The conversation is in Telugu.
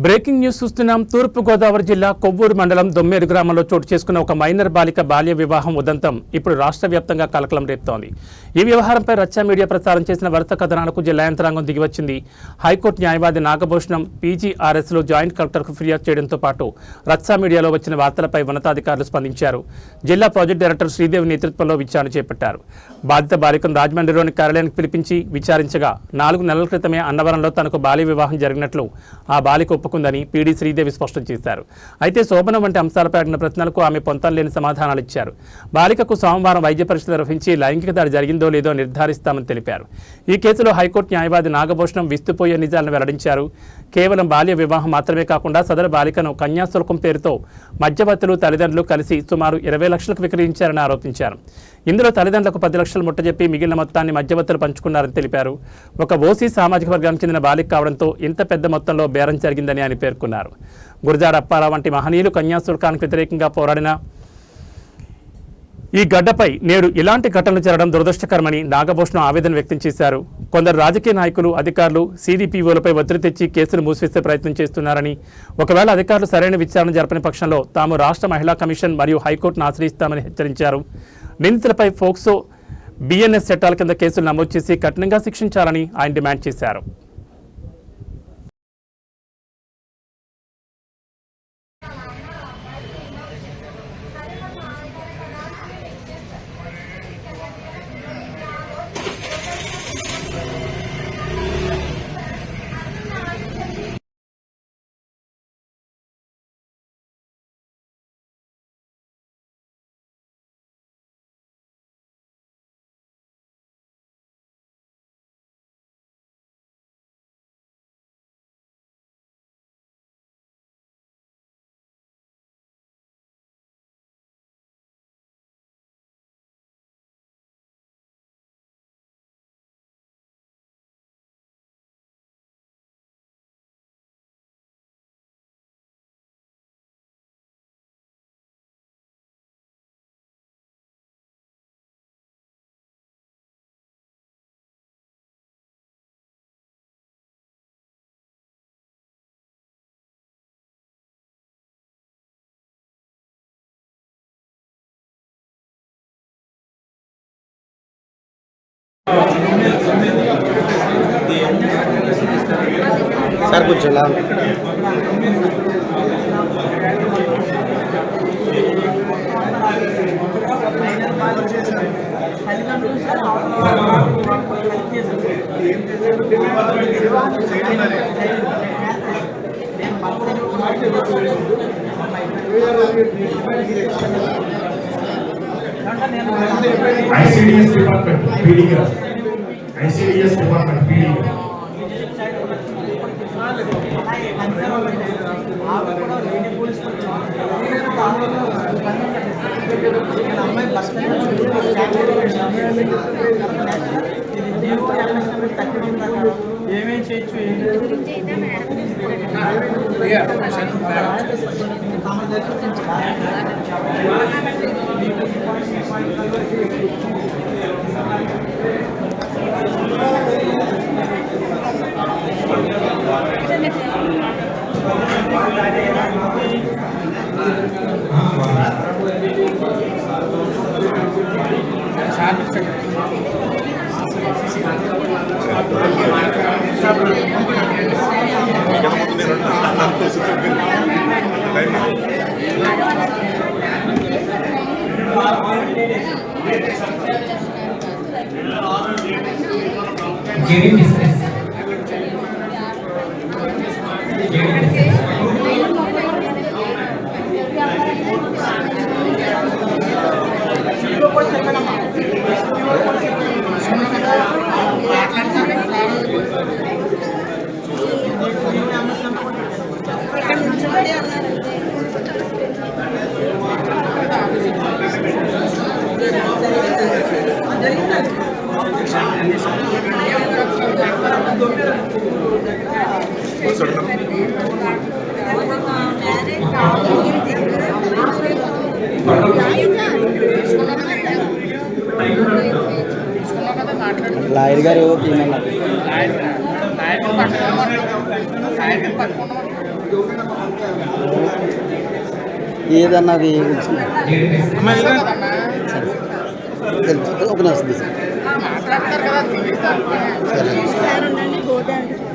బ్రేకింగ్ న్యూస్ చూస్తున్నాం. తూర్పు గోదావరి జిల్లా కొవ్వూరు మండలం దొమ్మేరు గ్రామంలో చోటు చేసుకున్న ఒక మైనర్ బాలిక బాల్య వివాహం ఉదంతం ఇప్పుడు రాష్ట్ర వ్యాప్తంగా కలకలం రేపుతోంది. ఈ వ్యవహారంపై రచ్చ మీడియా ప్రచారం చేసిన వరుస కథనాలకు జిల్లా యంత్రాంగం దిగివచ్చింది. హైకోర్టు న్యాయవాది నాగభూషణం పీజీఆర్ఎస్లో జాయింట్ కలెక్టర్కు ఫిర్యాదు చేయడంతో పాటు రచ్చ మీడియాలో వచ్చిన వార్తలపై ఉన్నతాధికారులు స్పందించారు. జిల్లా ప్రాజెక్టు డైరెక్టర్ శ్రీదేవి నేతృత్వంలో విచారణ చేపట్టారు. బాధిత బాలికను రాజమండ్రిలోని కార్యాలయానికి పిలిపించి విచారించగా 4 నెలల క్రితమే అన్నవరంలో తనకు బాల్య వివాహం జరిగినట్లు ఆ బాలిక ఒప్పుకుందని పీడీ శ్రీదేవి స్పష్టం చేశారు. అయితే శోభనం వంటి అంశాలపై అడిగిన ప్రశ్నలకు ఆమె పొంతనలేని సమాధానాలు ఇచ్చారు. బాలికకు సోమవారం వైద్య పరీక్షలు నిర్వహించి లైంగిక దాడి జరిగిందో లేదో నిర్ధారిస్తామని తెలిపారు. ఈ కేసులో హైకోర్టు న్యాయవాది నాగభూషణం విస్తుపోయే నిజాలను వెల్లడించారు. కేవలం బాల్య వివాహం మాత్రమే కాకుండా సదరు బాలికను కన్యాశుల్కం పేరుతో మధ్యవర్తులు తల్లిదండ్రులు కలిసి సుమారు 20 లక్షలకు విక్రయించారని ఆరోపించారు. ఇందులో తల్లిదండ్రులకు 10 లక్షలు ముట్టజెప్పి మిగిలిన మొత్తాన్ని మధ్యవర్తులు పంచుకున్నారని తెలిపారు. ఒక ఓసీ సామాజిక వర్గానికి చెందిన బాలిక కావడంతో ఇంత పెద్ద మొత్తంలో బేరం జరిగిందని ఆయన పేర్కొన్నారు. గురజాడ అప్పారావు వంటి మహనీయులు కన్యాశుల్కానికి వ్యతిరేకంగా పోరాడిన ఈ గడ్డపై నేడు ఇలాంటి ఘటనలు జరగడం దురదృష్టకరమని నాగభూషణం ఆవేదన వ్యక్తం చేశారు. కొందరు రాజకీయ నాయకులు, అధికారులు సిడిపిఓలపై ఒత్తిడి తెచ్చి కేసులు మూసివేసే ప్రయత్నం చేస్తున్నారని, ఒకవేళ అధికారులు సరైన విచారణ జరపని పక్షంలో తాము రాష్ట్ర మహిళా కమిషన్ మరియు హైకోర్టును ఆశ్రయిస్తామని హెచ్చరించారు. నిందితులపై ఫోక్సో, బిఎన్ఎస్ చట్టాల కింద కేసులు నమోదు చేసి కఠినంగా శిక్షించాలని ఆయన డిమాండ్ చేశారు. సార్ కొంచెం ICDS department PD గా ICDS department PD గా ఏమేం చేయొచ్చు లాయర్ గారు ఏదన్నా అది ఒక నిమిషం ఉండండి గోదా అంటే